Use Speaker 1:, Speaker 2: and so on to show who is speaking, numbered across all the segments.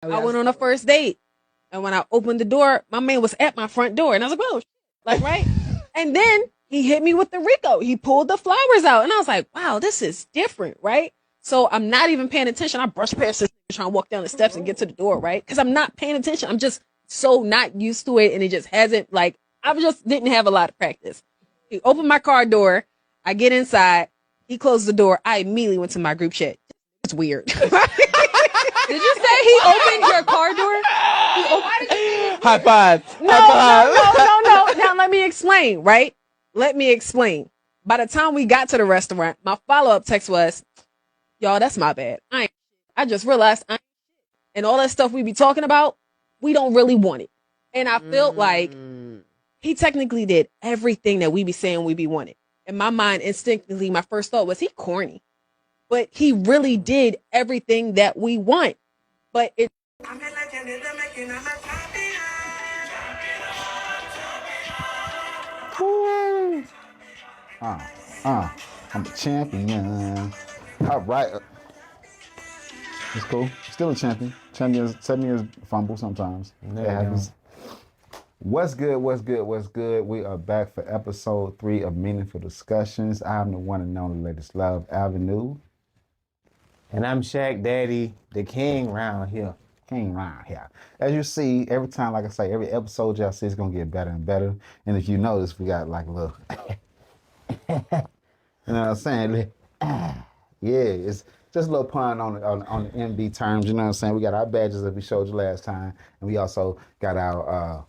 Speaker 1: I went on a first date. And when I opened the door, my man was at my front door. And I was like, oh, like, right? And then he hit me with the Rico. He pulled the flowers out. And I was like, wow, this is different, right? So I'm not even paying attention. I brush past this trying to walk down the steps and get to the door, right? Because I'm not paying attention. I'm just so not used to it. And it just hasn't, like, I just didn't have a lot of practice. He opened my car door. I get inside. He closed the door. I immediately went to my group chat. It's weird.
Speaker 2: Did you say he opened your car door?
Speaker 3: High five.
Speaker 1: No. Now let me explain, right? Let me explain. By the time we got to the restaurant, my follow-up text was, y'all, that's my bad. I just realized and all that stuff we be talking about, we don't really want it. And I felt like he technically did everything that we be saying we be wanting. In my mind, instinctively, my first thought was he corny. But he really did everything that we want. But it
Speaker 3: I'm a champion. All right. It's cool. Still a champion. Champions, 7 years fumble sometimes. It happens. What's good? We are back for episode 3 of Meaningful Discussions. I'm the one and only Latest Love Avenue.
Speaker 4: And I'm Shaq Daddy, the king round here.
Speaker 3: As you see, every time, like I say, every episode y'all see is going to get better and better. And if you notice, we got like a little, you know what I'm saying? Yeah, it's just a little pun on the MB terms, you know what I'm saying? We got our badges that we showed you last time. And we also got our,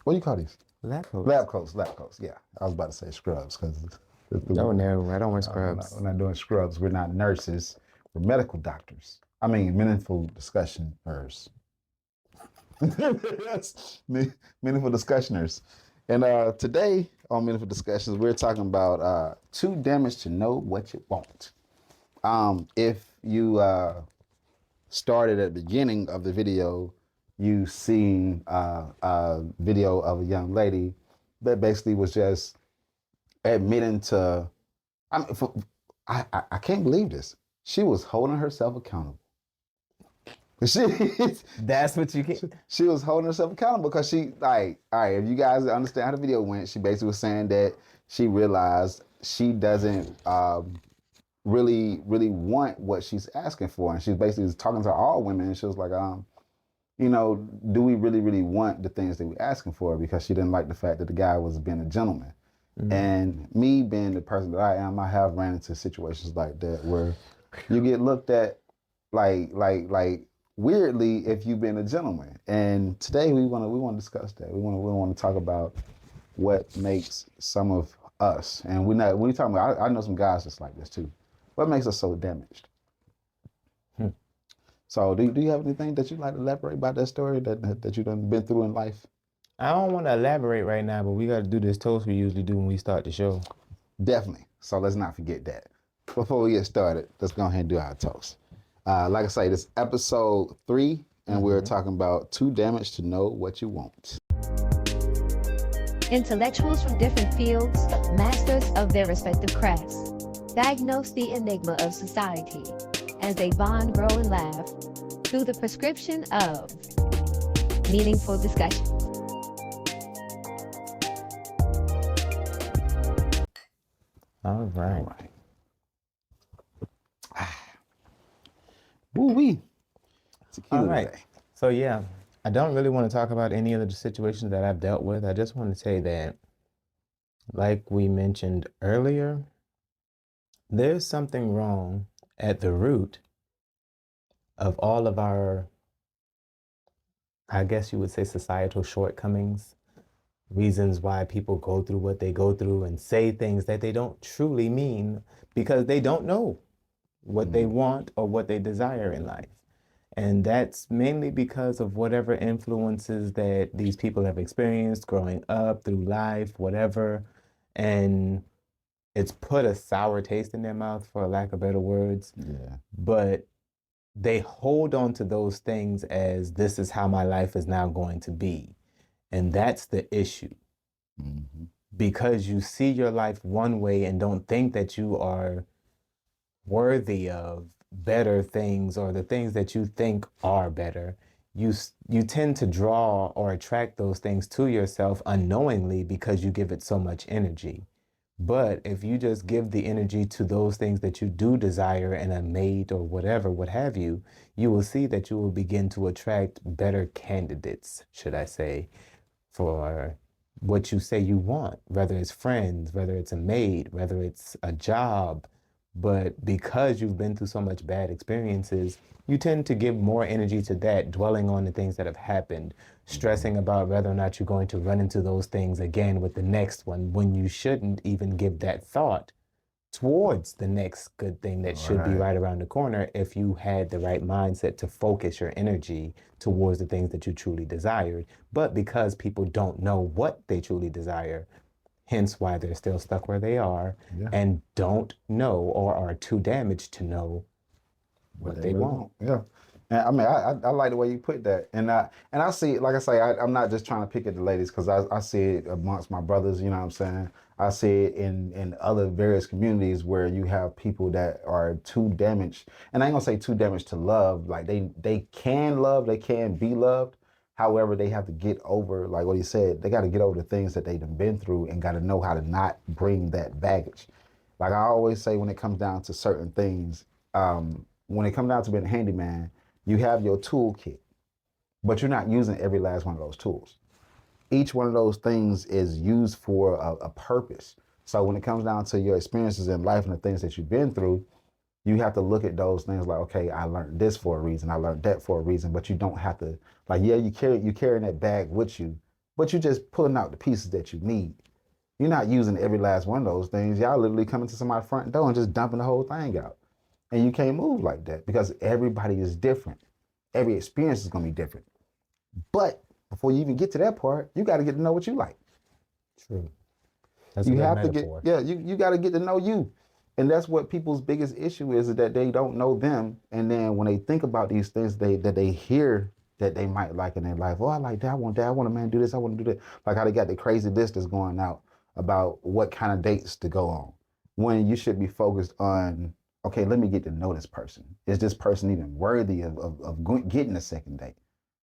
Speaker 3: what do you call these?
Speaker 4: Lab coats.
Speaker 3: Lab coats, yeah. I was about to say scrubs because...
Speaker 4: No, I don't wear scrubs.
Speaker 3: We're not doing scrubs. We're not nurses. We're medical doctors. I mean, meaningful discussioners. Meaningful discussioners. And today on Meaningful Discussions, we're talking about too damaged to know what you want. If you started at the beginning of the video, you seen a video of a young lady that basically was just admitting to, I can't believe this. She was holding herself accountable.
Speaker 4: That's what you get.
Speaker 3: She was holding herself accountable because she, like, all right, if you guys understand how the video went, she basically was saying that she realized she doesn't really want what she's asking for. And she's basically talking to all women, and she was like, you know, do we really want the things that we're asking for? Because she didn't like the fact that the guy was being a gentleman. Mm-hmm. And me being the person that I am, I have ran into situations like that where you get looked at like weirdly if you've been a gentleman. And today we want to discuss that. We want to talk about what makes some of us, and when you're talking about, I know some guys just like this too. What makes us so damaged? So do you have anything that you'd like to elaborate about that story that you've done been through in life?
Speaker 4: I don't want to elaborate right now, but we got to do this toast we usually do when we start the show.
Speaker 3: Definitely. So let's not forget that. Before we get started, let's go ahead and do our toast. Like I say, this is episode 3, and we're talking about too damaged to know what you want.
Speaker 5: Intellectuals from different fields, masters of their respective crafts, diagnose the enigma of society as they bond, grow, and laugh through the prescription of meaningful discussion.
Speaker 4: All right.
Speaker 3: Woo-wee.
Speaker 4: All right. So yeah, I don't really want to talk about any of the situations that I've dealt with. I just want to say that, like we mentioned earlier, there's something wrong at the root of all of our, I guess you would say, societal shortcomings, reasons why people go through what they go through and say things that they don't truly mean because they don't know what they want or what they desire in life. And that's mainly because of whatever influences that these people have experienced growing up, through life, whatever. And it's put a sour taste in their mouth, for lack of better words.
Speaker 3: Yeah.
Speaker 4: But they hold on to those things as this is how my life is now going to be. And that's the issue. Mm-hmm. Because you see your life one way and don't think that you are worthy of better things or the things that you think are better, you tend to draw or attract those things to yourself unknowingly because you give it so much energy. But if you just give the energy to those things that you do desire in a mate or whatever, what have you, you will see that you will begin to attract better candidates, should I say, for what you say you want, whether it's friends, whether it's a mate, whether it's a job. But because you've been through so much bad experiences, you tend to give more energy to that, dwelling on the things that have happened, stressing about whether or not you're going to run into those things again with the next one, when you shouldn't even give that thought towards the next good thing that should be right around the corner if you had the right mindset to focus your energy towards the things that you truly desired. But because people don't know what they truly desire, hence why they're still stuck where they are and don't know or are too damaged to know what they
Speaker 3: really
Speaker 4: want.
Speaker 3: Yeah. And I mean, I like the way you put that. And I see, like I say, I'm not just trying to pick at the ladies, because I see it amongst my brothers, you know what I'm saying? I see it in other various communities where you have people that are too damaged. And I ain't gonna say too damaged to love. Like they can love, they can be loved. However, they have to get over, like what he said, they got to get over the things that they've been through and got to know how to not bring that baggage. Like I always say, when it comes down to certain things, when it comes down to being a handyman, you have your toolkit, but you're not using every last one of those tools. Each one of those things is used for a purpose. So when it comes down to your experiences in life and the things that you've been through, you have to look at those things like, okay, I learned this for a reason, I learned that for a reason, but you don't have to, like, yeah, you carrying that bag with you, but you're just pulling out the pieces that you need. You're not using every last one of those things. Y'all literally coming to somebody's front door and just dumping the whole thing out. And you can't move like that because everybody is different. Every experience is going to be different. But before you even get to that part, you got to get to know what you like.
Speaker 4: True. That's
Speaker 3: You
Speaker 4: a good
Speaker 3: have
Speaker 4: metaphor.
Speaker 3: to get, you got to get to know you. And that's what people's biggest issue is that they don't know them. And then when they think about these things that they hear that they might like in their life, oh, I like that, I want that, I want a man to do this, I want to do that. Like how they got the crazy list that's going out about what kind of dates to go on. When you should be focused on, okay, let me get to know this person. Is this person even worthy of getting a second date?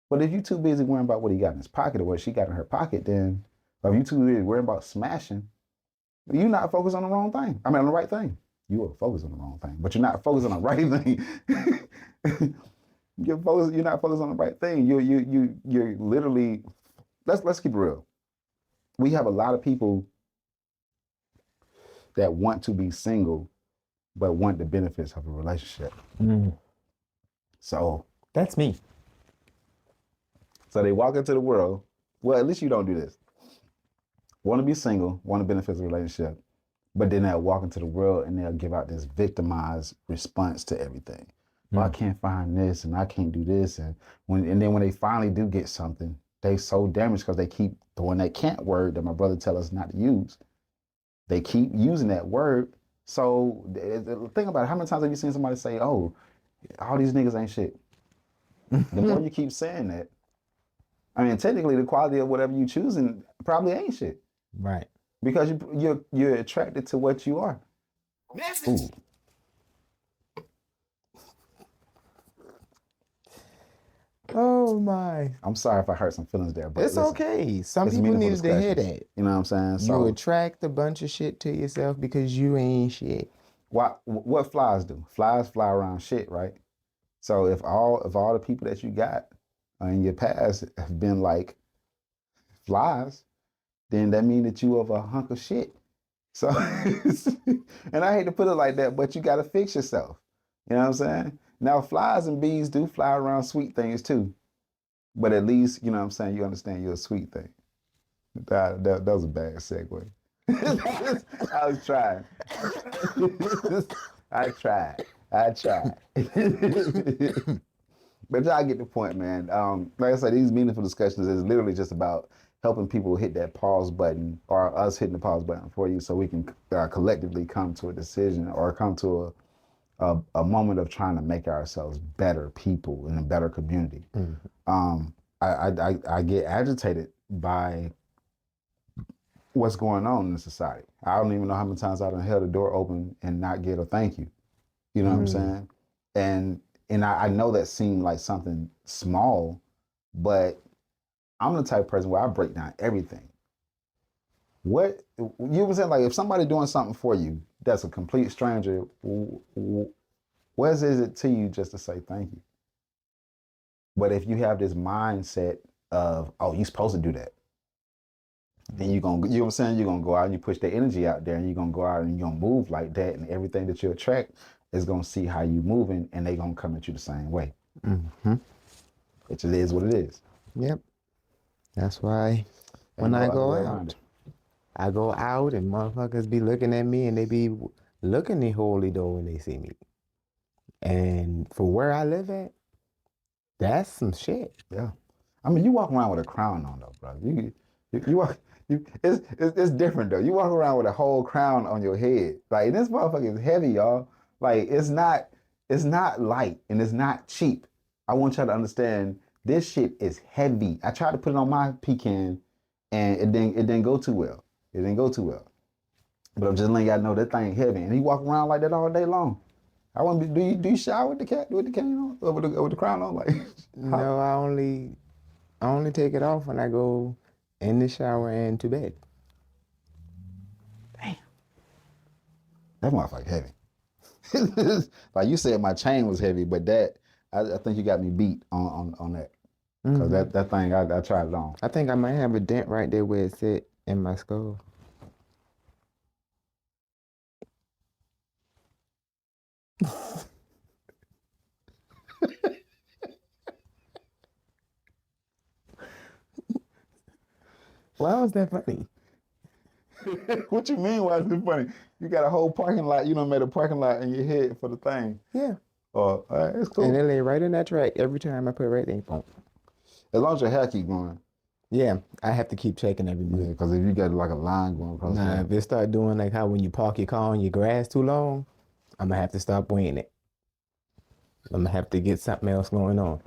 Speaker 3: But if you're too busy worrying about what he got in his pocket or what she got in her pocket, then, or if you're too busy worrying about smashing, you're not focused on the wrong thing. I mean, on the right thing. You are focused on the wrong thing, but you're not focused on the right thing. You're not focused on the right thing. You're literally. Let's keep it real. We have a lot of people that want to be single, but want the benefits of a relationship. So
Speaker 4: that's me.
Speaker 3: So they walk into the world. Well, at least you don't do this. Want to be single, want the benefits of a relationship, but then they'll walk into the world and they'll give out this victimized response to everything. Well, I can't find this and I can't do this. And then when they finally do get something, they so damaged because they keep throwing that can't word that my brother tell us not to use. They keep using that word. So think about it. How many times have you seen somebody say, oh, all these niggas ain't shit? The more you keep saying that, I mean, technically the quality of whatever you choosing probably ain't shit.
Speaker 4: Right.
Speaker 3: Because you're attracted to what you are. Ooh.
Speaker 4: Oh my.
Speaker 3: I'm sorry if I hurt some feelings there, but
Speaker 4: it's
Speaker 3: listen,
Speaker 4: okay. Some
Speaker 3: it's
Speaker 4: people
Speaker 3: meaningful
Speaker 4: needed to hear
Speaker 3: discussions.
Speaker 4: that.
Speaker 3: You know what I'm saying?
Speaker 4: You attract a bunch of shit to yourself because you ain't shit.
Speaker 3: What flies do? Flies fly around shit, right? So if all the people that you got in your past have been like flies, then that means that you of a hunk of shit. So, and I hate to put it like that, but you got to fix yourself. You know what I'm saying? Now, flies and bees do fly around sweet things too. But at least, you know what I'm saying, you understand you're a sweet thing. That was a bad segue. I was trying. I tried. But y'all get the point, man. Like I said, these meaningful discussions is literally just about helping people hit that pause button, or us hitting the pause button for you, so we can collectively come to a decision or come to a moment of trying to make ourselves better people in a better community. I get agitated by what's going on in society. I don't even know how many times I done held the door open and not get a thank you. You know what I'm saying? And I know that seemed like something small, but I'm the type of person where I break down everything. What you know what I'm saying? Like if somebody doing something for you that's a complete stranger, what is it to you just to say thank you? But if you have this mindset of, oh, you're supposed to do that, then you're gonna, you know what I'm saying? You're gonna go out and you push the energy out there, and you're gonna go out and you're gonna move like that, and everything that you attract is gonna see how you moving, and they gonna come at you the same way.
Speaker 4: Mm-hmm.
Speaker 3: Which it is what it is.
Speaker 4: Yep. That's why when I go out, I go out and motherfuckers be looking at me and they be looking the holy door when they see me. And for where I live at, that's some shit.
Speaker 3: Yeah. I mean, you walk around with a crown on though, bro. You walk, it's different though. You walk around with a whole crown on your head. Like this motherfucker is heavy, y'all. Like it's not light and it's not cheap. I want y'all to understand this shit is heavy. I tried to put it on my pecan and it didn't go too well. It didn't go too well. But I'm just letting y'all know that thing heavy. And he walk around like that all day long. I want to be, do you shower with the cane on? Or with the crown on? Like
Speaker 4: no, I only take it off when I go in the shower and to bed.
Speaker 3: Damn. That motherfucker heavy. Like you said my chain was heavy, but that I think you got me beat on that. Because that thing I tried it on.
Speaker 4: I think I might have a dent right there where it sit in my skull. Why was that funny?
Speaker 3: What you mean? Why is it funny? You got a whole parking lot. You done made a parking lot in your head for the thing.
Speaker 4: Yeah.
Speaker 3: Oh, all right, it's cool.
Speaker 4: And it lay right in that track every time I put it right there. Boom.
Speaker 3: As long as your hair keep going.
Speaker 4: Yeah, I have to keep checking every minute.
Speaker 3: Yeah, because if you got like a line going across
Speaker 4: Nah, if it start doing like how when you park your car on your grass too long, I'm gonna have to stop wearing it. I'm gonna have to get something else going on.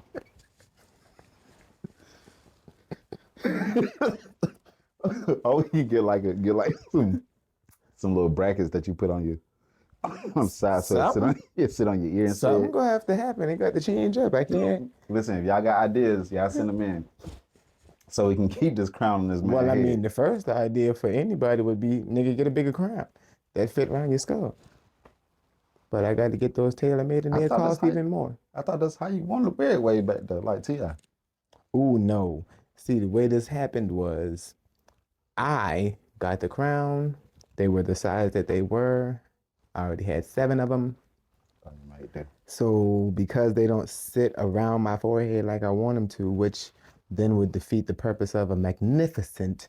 Speaker 3: Oh, you get like some little brackets that you put on your on the side so it sit on your ear and
Speaker 4: something gonna have to happen. It got to change up. I can't.
Speaker 3: Listen, if y'all got ideas, y'all send them in so we can keep this crown on this man.
Speaker 4: Well, I
Speaker 3: head.
Speaker 4: mean, the first idea for anybody would be, nigga, get a bigger crown that fit around your skull. But I got to get those tailor made and they cost even more.
Speaker 3: I thought that's how you wanted to wear it way back there, like T.I.
Speaker 4: Ooh, no. See, the way this happened was I got the crown. They were the size that they were. I already had 7 of them. So because they don't sit around my forehead like I want them to, which then would defeat the purpose of a magnificent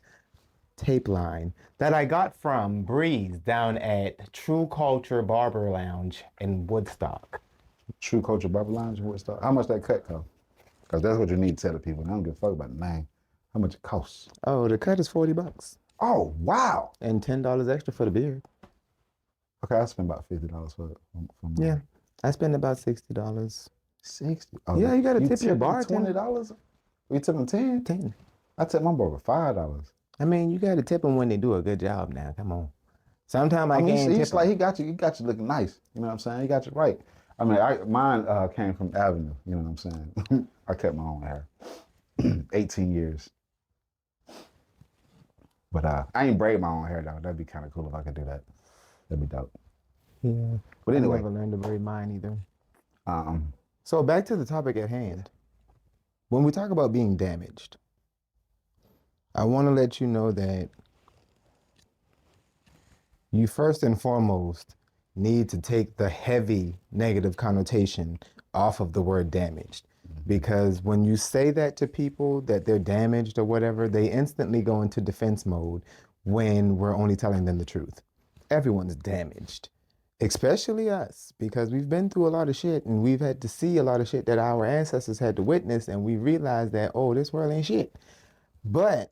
Speaker 4: tape line that I got from Breeze down at True Culture Barber Lounge in Woodstock.
Speaker 3: True Culture Barber Lounge in Woodstock. How much that cut cost? Because that's what you need to tell the people. I don't give a fuck about the name. How much it costs?
Speaker 4: Oh, the cut is $40.
Speaker 3: Oh, wow.
Speaker 4: And $10 extra for the beard.
Speaker 3: Okay, I spent about $50 for
Speaker 4: yeah, I spent about $60.
Speaker 3: 60? Oh,
Speaker 4: yeah, you got to tip your bartender.
Speaker 3: $20? We took them 10?
Speaker 4: 10.
Speaker 3: I tipped my barber $5.
Speaker 4: I mean, you got to tip them when they do a good job now. Come on. Sometimes I can't tip
Speaker 3: he's like, he got you looking nice. You know what I'm saying? He got you right. I mean, mine came from Avenue. You know what I'm saying? I kept my own hair. 18 years. But I ain't braid my own hair, though. That'd be kind of cool if I could do that. That'd be dope.
Speaker 4: Yeah.
Speaker 3: But anyway.
Speaker 4: I never learned to braid mine either. So back to the topic at hand. When we talk about being damaged, I want to let you know that you first and foremost need to take the heavy negative connotation off of the word damaged. Because when you say that to people that they're damaged or whatever, they instantly go into defense mode when we're only telling them the truth. Everyone's damaged, especially us, because we've been through a lot of shit and we've had to see a lot of shit that our ancestors had to witness, and we realized that, oh, this world ain't shit. But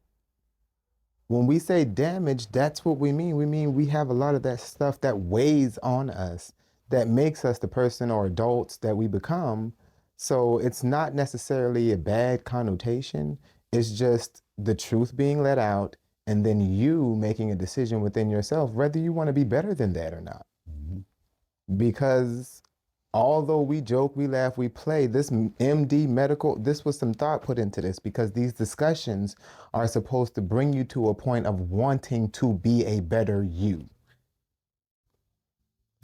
Speaker 4: when we say damaged, that's what we mean. We mean we have a lot of that stuff that weighs on us, that makes us the person or adults that we become. So it's not necessarily a bad connotation. It's just the truth being let out and then you making a decision within yourself, whether you want to be better than that or not. Mm-hmm. Because although we joke, we laugh, we play, this MD medical, this was some thought put into this because these discussions are supposed to bring you to a point of wanting to be a better you.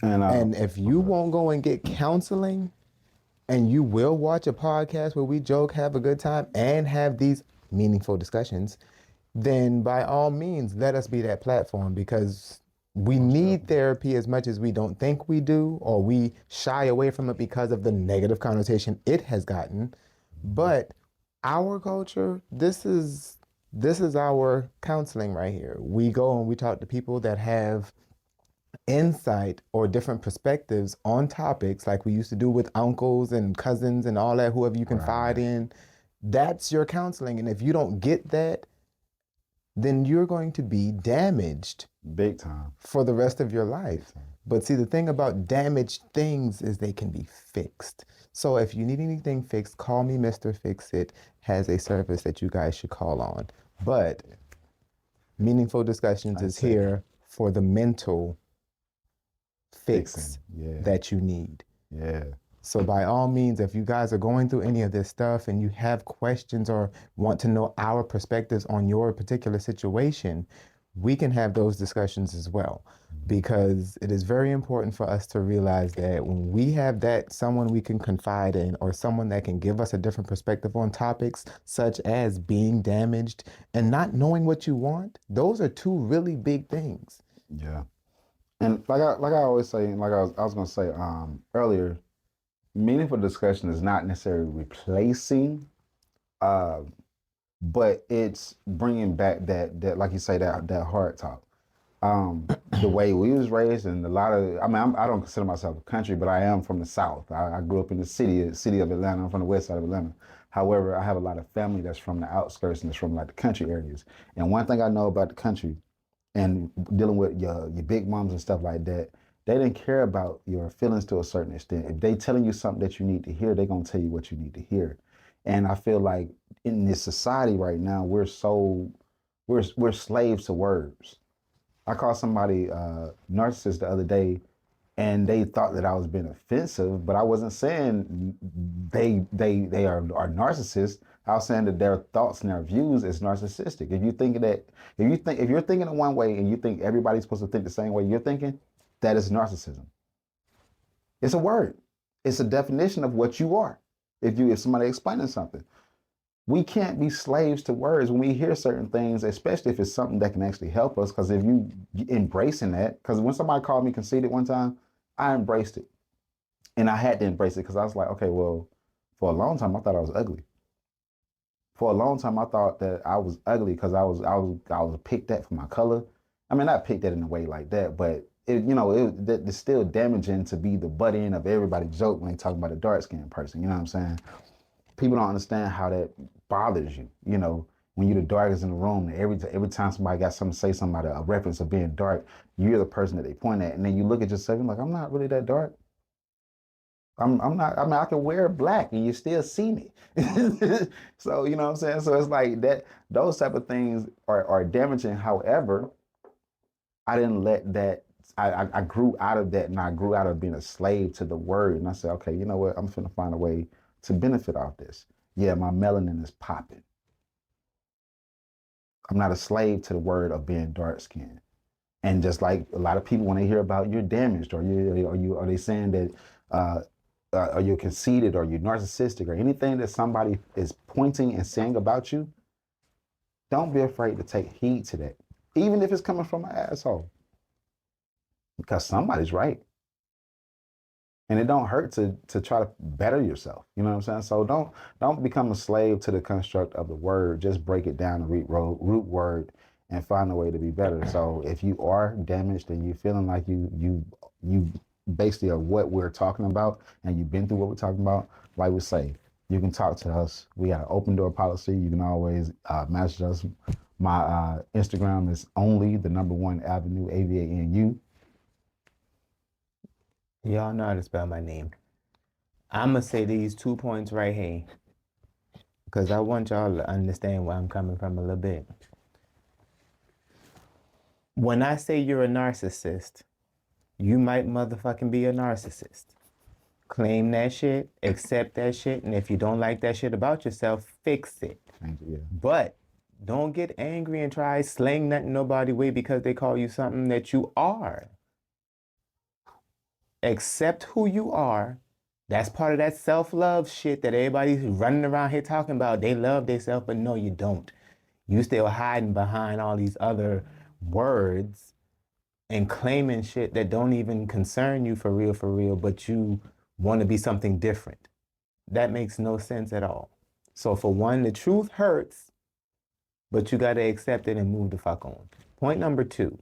Speaker 4: And if you won't go and get counseling, and you will watch a podcast where we joke, have a good time, and have these meaningful discussions, then by all means, let us be that platform, because we need therapy as much as we don't think we do, or we shy away from it because of the negative connotation it has gotten. But our culture, this is our counseling right here. We go and we talk to people that have insight or different perspectives on topics like we used to do with uncles and cousins and all that, whoever you confide in. That's your counseling. And if you don't get that, then you're going to be damaged
Speaker 3: big time
Speaker 4: for the rest of your life. But see, the thing about damaged things is they can be fixed. So if you need anything fixed, call me. Mr. Fix It has a service that you guys should call on. But Meaningful Discussions is here for the mental fix that you need.
Speaker 3: Yeah.
Speaker 4: So by all means, if you guys are going through any of this stuff and you have questions or want to know our perspectives on your particular situation, we can have those discussions as well. Because it is very important for us to realize that when we have that someone we can confide in, or someone that can give us a different perspective on topics such as being damaged and not knowing what you want, those are two really big things.
Speaker 3: Yeah. And like I always say, and like I was gonna say earlier, meaningful discussion is not necessarily replacing, but it's bringing back that like you say, that heart talk. The way we was raised, and a lot of, I mean, I don't consider myself a country, but I am from the South. I grew up in the city of Atlanta. I'm from the west side of Atlanta. However, I have a lot of family that's from the outskirts and it's from like the country areas. And one thing I know about the country, and dealing with your big moms and stuff like that, they didn't care about your feelings to a certain extent. If they telling you something that you need to hear, they're gonna tell you what you need to hear. And I feel like in this society right now, we're slaves to words. I called somebody narcissist the other day, and they thought that I was being offensive, but I wasn't saying they are narcissists. I was saying that their thoughts and their views is narcissistic. If you're thinking in one way and you think everybody's supposed to think the same way you're thinking, that is narcissism. It's a word. It's a definition of what you are. If somebody explaining something, we can't be slaves to words when we hear certain things, especially if it's something that can actually help us. Because if you embracing that, because when somebody called me conceited one time, I embraced it, and I had to embrace it because I was like, okay, well, for a long time I thought I was ugly. For a long time I thought that I was ugly because I was picked at for my color. I mean, not picked at in a way like that, but it's still damaging to be the butt end of everybody's joke when they talk about a dark skinned person. You know what I'm saying? People don't understand how that bothers you. You know, when you're the darkest in the room, every time somebody got something to say, somebody a reference of being dark, you're the person that they point at, and then you look at yourself and like, I'm not really that dark. I'm not. I mean, I can wear black and you still see me. So you know what I'm saying. So it's like that. Those type of things are damaging. However, I didn't let that. I grew out of that, and I grew out of being a slave to the word. And I said, okay, you know what? I'm finna find a way to benefit off this. Yeah, my melanin is popping. I'm not a slave to the word of being dark skinned. And just like a lot of people, when they hear about you're damaged, or are they saying that are you conceited, or you're narcissistic, or anything that somebody is pointing and saying about you, don't be afraid to take heed to that, even if it's coming from an asshole, because somebody's right. And it don't hurt to try to better yourself. You know what I'm saying? So don't become a slave to the construct of the word. Just break it down, the root word, and find a way to be better. So if you are damaged and you feeling like you basically are what we're talking about, and you've been through what we're talking about, like we say, you can talk to us. We got an open door policy. You can always message us. My Instagram is only the number one avenue, AVANU.
Speaker 4: Y'all know how to spell my name. I'm going to say these 2 points right here, because I want y'all to understand where I'm coming from a little bit. When I say you're a narcissist, you might motherfucking be a narcissist. Claim that shit, accept that shit, and if you don't like that shit about yourself, fix it.
Speaker 3: Yeah.
Speaker 4: But don't get angry and try slaying nothing nobody way because they call you something that you are. Accept who you are. That's part of that self-love shit that everybody's running around here talking about. They love themselves, but no, you don't. You still hiding behind all these other words and claiming shit that don't even concern you for real, but you want to be something different. That makes no sense at all. So for one, the truth hurts, but you got to accept it and move the fuck on. Point number 2,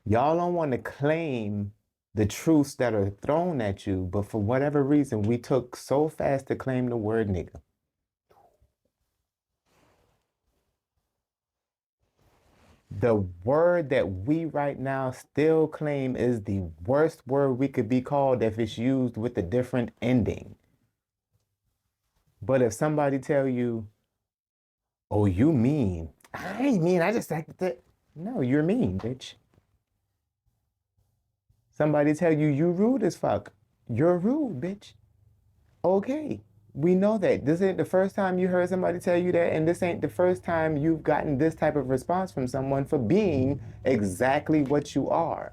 Speaker 4: y'all don't want to claim the truths that are thrown at you, but for whatever reason, we took so fast to claim the word nigga. The word that we right now still claim is the worst word we could be called if it's used with a different ending. But if somebody tell you, oh, you mean, I ain't mean, I just acted that. No, you're mean, bitch. Somebody tell you, you rude as fuck. You're rude, bitch. Okay, we know that. This ain't the first time you heard somebody tell you that, and this ain't the first time you've gotten this type of response from someone for being exactly what you are.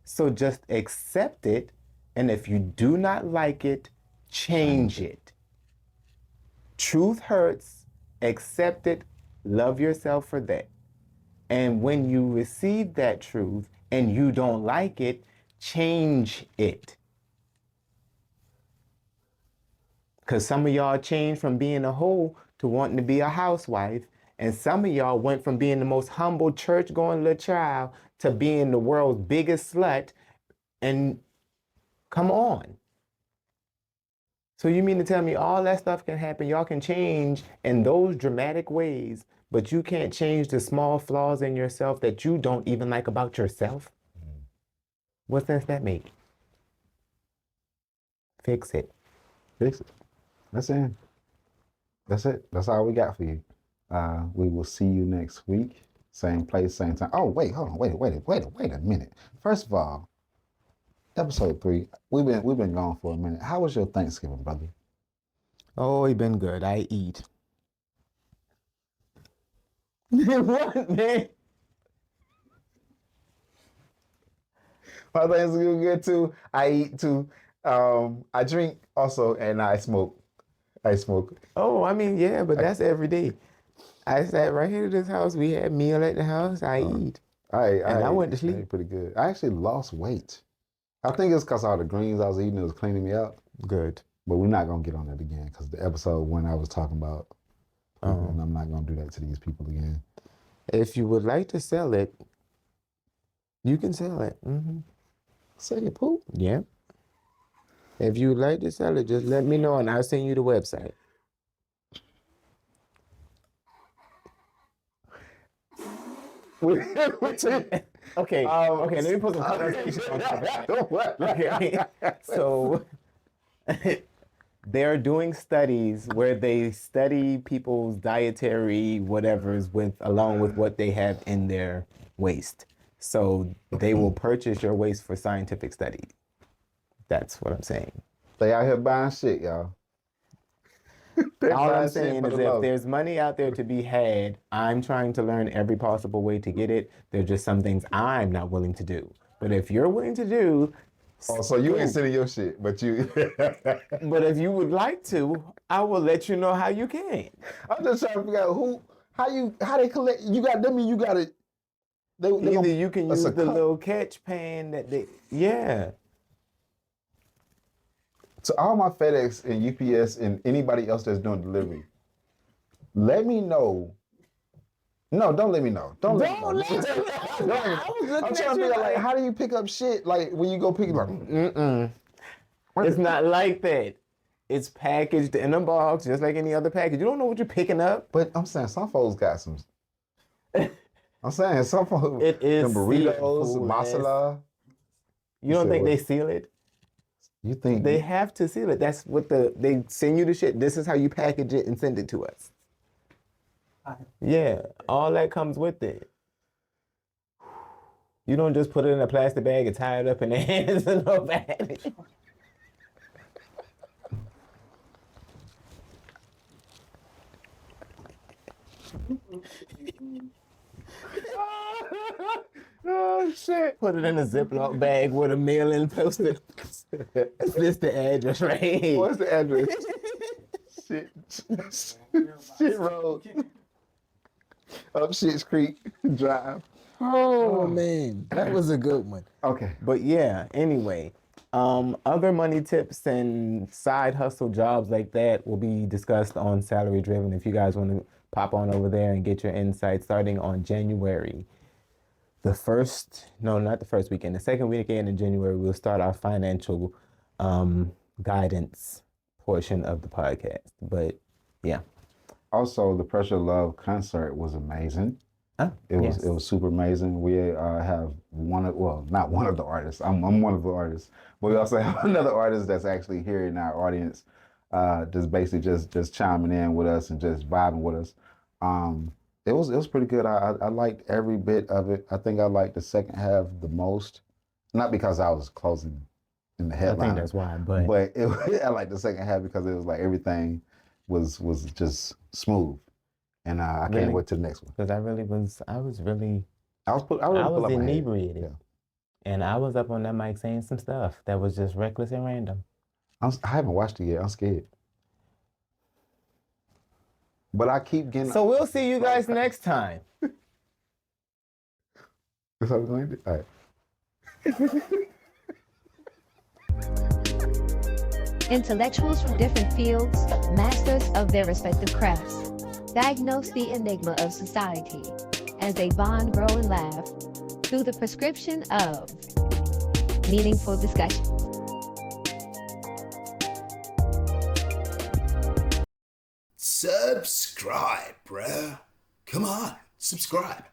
Speaker 4: So just accept it, and if you do not like it, change it. Truth hurts, accept it, love yourself for that. And when you receive that truth and you don't like it, change it. Because some of y'all changed from being a hoe to wanting to be a housewife. And some of y'all went from being the most humble church-going little child to being the world's biggest slut. And come on. So you mean to tell me all that stuff can happen? Y'all can change in those dramatic ways, but you can't change the small flaws in yourself that you don't even like about yourself? What sense that make? Fix it.
Speaker 3: Fix it. That's it. That's it. That's all we got for you. We will see you next week. Same place, same time. Oh, wait, hold on. Wait a minute. First of all, episode 3, we've been gone for a minute. How was your Thanksgiving, brother?
Speaker 4: Oh, it been good. I eat. What, man?
Speaker 3: My Thanksgiving good too. I eat too. I drink also, and I smoke.
Speaker 4: Oh, I mean, yeah, but that's every day. I sat right here at this house. We had meal at the house. I eat. And I went to
Speaker 3: I
Speaker 4: sleep.
Speaker 3: ate pretty good. I actually lost weight. I think it's because all the greens I was eating, it was cleaning me out.
Speaker 4: Good.
Speaker 3: But we're not gonna get on that again because the episode when I was talking about people, and I'm not gonna do that to these people again.
Speaker 4: If you would like to sell it, you can sell it. Mm-hmm.
Speaker 3: Say it, poop.
Speaker 4: Yeah. If you would like to sell it, just let me know and I'll send you the website. Okay. Okay, let me put some conversation on that. Okay. So they're doing studies where they study people's dietary whatevers along with what they have in their waste. So they will purchase your waste for scientific study. That's what I'm saying.
Speaker 3: They out here buying shit, y'all.
Speaker 4: All I'm saying is if there's money out there to be had, I'm trying to learn every possible way to get it. There's just some things I'm not willing to do. But if you're willing to do,
Speaker 3: Oh, so you ain't sending your shit, but you.
Speaker 4: but if you would like to, I will let you know how you can.
Speaker 3: I'm just trying to figure out how they collect. You got them, and you got it.
Speaker 4: Either you can use the little catch pan that yeah.
Speaker 3: To all my FedEx and UPS and anybody else that's doing delivery, let me know. No, don't let me know. Don't let me know. I'm trying to figure out, like, how do you pick up shit? Like, when you go pick it up.
Speaker 4: It's not like that. It's packaged in a box, just like any other package. You don't know what you're picking up.
Speaker 3: But I'm saying some folks got some. I'm saying some folks.
Speaker 4: It is
Speaker 3: the burritos, masala.
Speaker 4: You don't think they seal it?
Speaker 3: You think
Speaker 4: they have to seal it? That's what they send you the shit. This is how you package it and send it to us. Yeah, all that comes with it. You don't just put it in a plastic bag and tie it up in the hands of nobody.
Speaker 3: Oh shit!
Speaker 4: Put it in a Ziploc bag with a mailing poster. Is this the address right here?
Speaker 3: What's the address? Shit. Shit road. Up Shit's Creek Drive.
Speaker 4: Oh man, that was a good one.
Speaker 3: Okay.
Speaker 4: But yeah, anyway, other money tips and side hustle jobs like that will be discussed on Salary Driven. If you guys want to pop on over there and get your insights starting on January. The second weekend in January, we'll start our financial guidance portion of the podcast. But yeah.
Speaker 3: Also, the Pressure Love concert was amazing. It was super amazing. We have not one of the artists. I'm one of the artists, but we also have another artist that's actually here in our audience, just basically just chiming in with us and just vibing with us. It was pretty good. I liked every bit of it. I think I liked the second half the most, not because I was closing in the headline.
Speaker 4: I think that's why, but
Speaker 3: I liked the second half because it was like everything was just smooth. And I can't wait to the next one.
Speaker 4: Because I was
Speaker 3: I
Speaker 4: inebriated.
Speaker 3: Yeah.
Speaker 4: And I was up on that mic saying some stuff that was just reckless and random.
Speaker 3: I haven't watched it yet. I'm scared. But I keep getting...
Speaker 4: So we'll see you guys next time.
Speaker 3: That's how we're going to do? All right.
Speaker 5: Intellectuals from different fields, masters of their respective crafts, diagnose the enigma of society as they bond, grow, and laugh through the prescription of meaningful discussion.
Speaker 6: Subscribe, bruh. Come on, subscribe.